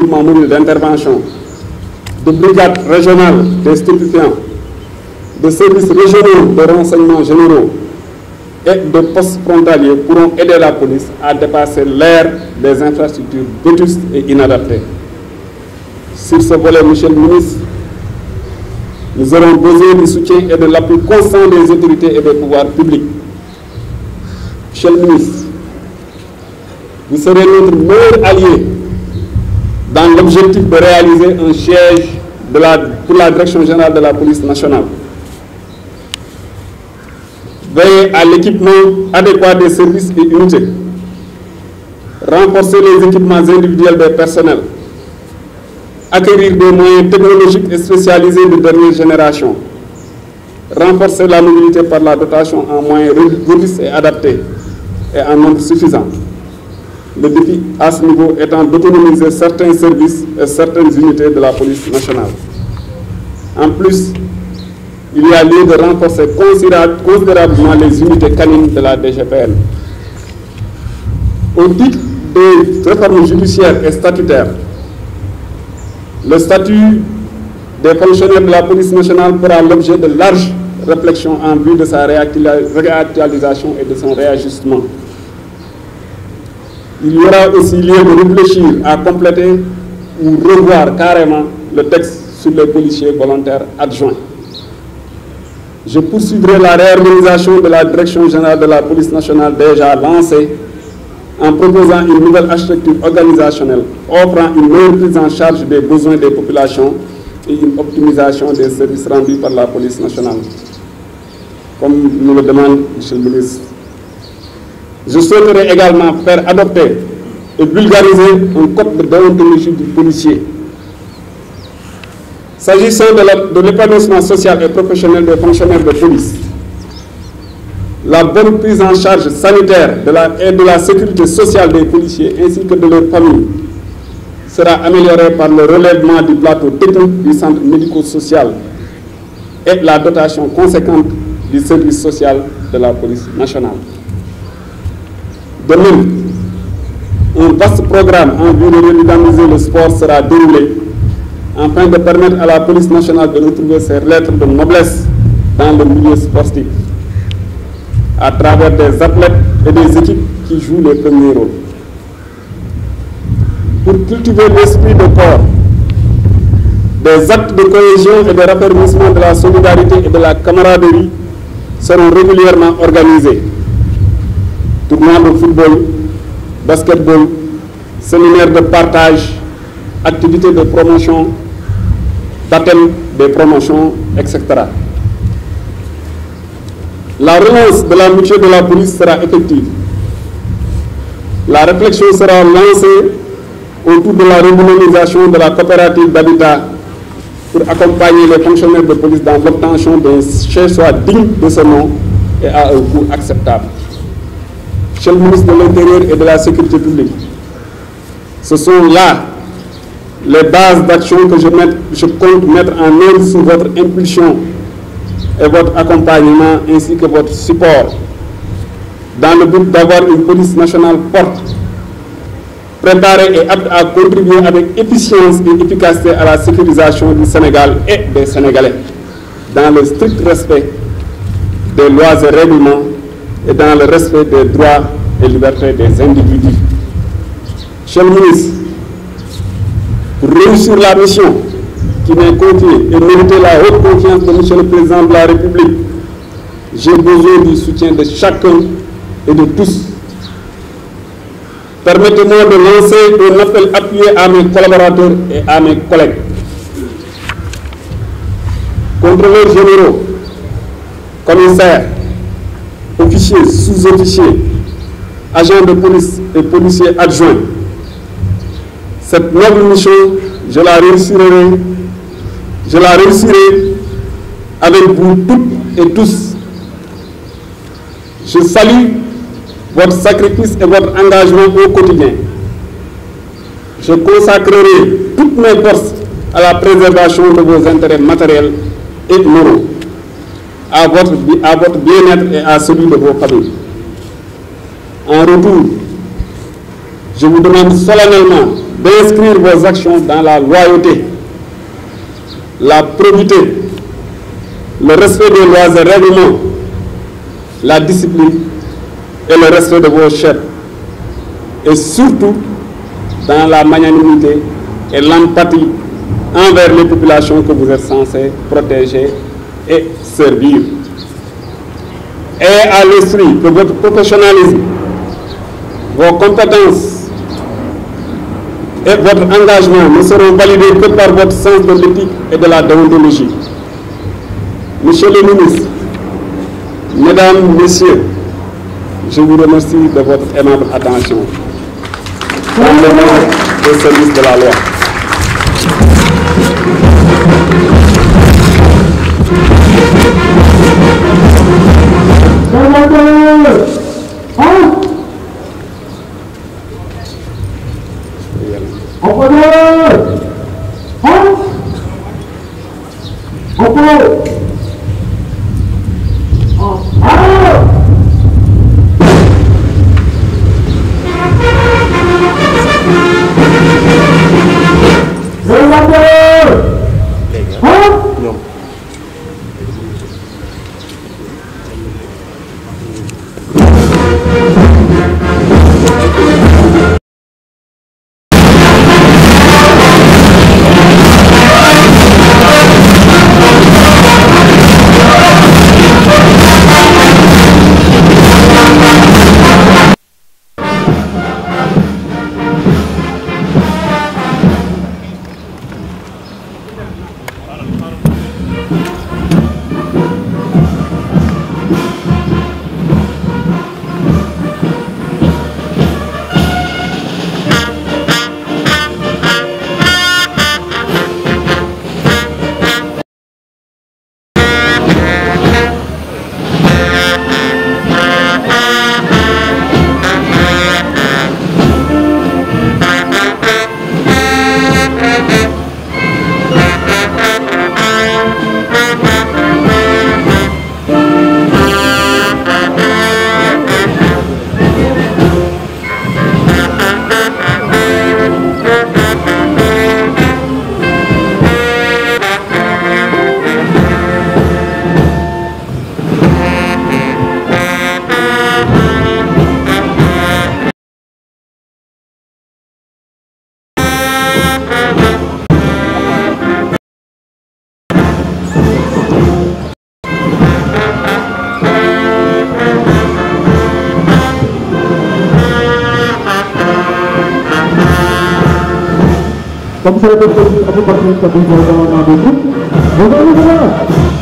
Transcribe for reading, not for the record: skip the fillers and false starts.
mobile d'intervention, de brigades régionales des stupéfiants, de services régionaux de renseignements généraux et de postes frontaliers pourront aider la police à dépasser l'ère des infrastructures vétustes et inadaptées. Sur ce volet, Monsieur le ministre, nous aurons besoin du soutien et de l'appui constant des autorités et des pouvoirs publics. Monsieur le ministre, vous serez notre meilleur allié dans l'objectif de réaliser un siège pour la Direction générale de la police nationale. Veiller à l'équipement adéquat des services et unités. Renforcer les équipements individuels des personnels. Acquérir des moyens technologiques et spécialisés de dernière génération. Renforcer la mobilité par la dotation en moyens robustes et adaptés et en nombre suffisant. Le défi à ce niveau étant d'autonomiser certains services et certaines unités de la police nationale. En plus, il y a lieu de renforcer considérablement les unités canines de la DGPN. Au titre des réformes judiciaires et statutaires, le statut des fonctionnaires de la police nationale fera l'objet de larges réflexions en vue de sa réactualisation et de son réajustement. Il y aura aussi lieu de réfléchir à compléter ou revoir carrément le texte sur les policiers volontaires adjoints. Je poursuivrai la réorganisation de la Direction générale de la police nationale déjà lancée en proposant une nouvelle architecture organisationnelle offrant une meilleure prise en charge des besoins des populations et une optimisation des services rendus par la police nationale. Comme nous le demande Monsieur le ministre. Je souhaiterais également faire adopter et vulgariser un code de déontologie du policier. S'agissant de l'épanouissement social et professionnel des fonctionnaires de police, la bonne prise en charge sanitaire et de la sécurité sociale des policiers ainsi que de leurs familles sera améliorée par le relèvement du plateau technique du centre médico-social et la dotation conséquente du service social de la police nationale. De même, un vaste programme en vue de redynamiser le sport sera déroulé afin de permettre à la police nationale de retrouver ses lettres de noblesse dans le milieu sportif, à travers des athlètes et des équipes qui jouent les premiers rôles. Pour cultiver l'esprit de corps, des actes de cohésion et de raffermissement de la solidarité et de la camaraderie seront régulièrement organisés. Tournois de football, basketball, séminaires de partage, activités de promotion, baptême, des promotions, etc. La relance de la mutuelle de la police sera effective. La réflexion sera lancée autour de la redynamisation de la coopérative d'habitat pour accompagner les fonctionnaires de police dans l'obtention d'un chez-soi digne de ce nom et à un coût acceptable. Monsieur le ministre de l'Intérieur et de la Sécurité publique, ce sont là les bases d'action que je compte mettre en œuvre sous votre impulsion et votre accompagnement ainsi que votre support dans le but d'avoir une police nationale forte, préparée et apte à contribuer avec efficience et efficacité à la sécurisation du Sénégal et des Sénégalais, dans le strict respect des lois et règlements et dans le respect des droits et libertés des individus. Monsieur le ministre, pour réussir la mission qui m'est confiée et mériter la haute confiance de Monsieur le Président de la République, j'ai besoin du soutien de chacun et de tous. Permettez-moi de lancer un appel appuyé à mes collaborateurs et à mes collègues. Contrôleurs généraux, commissaires, officiers, sous-officiers, agents de police et policiers adjoints. Cette noble mission, je la réussirai avec vous toutes et tous. Je salue votre sacrifice et votre engagement au quotidien. Je consacrerai toutes mes forces à la préservation de vos intérêts matériels et moraux, à votre bien-être et à celui de vos familles. En retour, je vous demande solennellement d'inscrire vos actions dans la loyauté, la probité, le respect des lois et règlements, la discipline et le respect de vos chefs, et surtout dans la magnanimité et l'empathie envers les populations que vous êtes censés protéger et servir. Et à l'esprit que votre professionnalisme, vos compétences et votre engagement ne seront validés que par votre sens de l'éthique et de la déontologie. Monsieur le ministre, Mesdames, Messieurs, je vous remercie de votre aimable attention. Dans le nom au service de la loi. Comme ça, le président, vous partez de la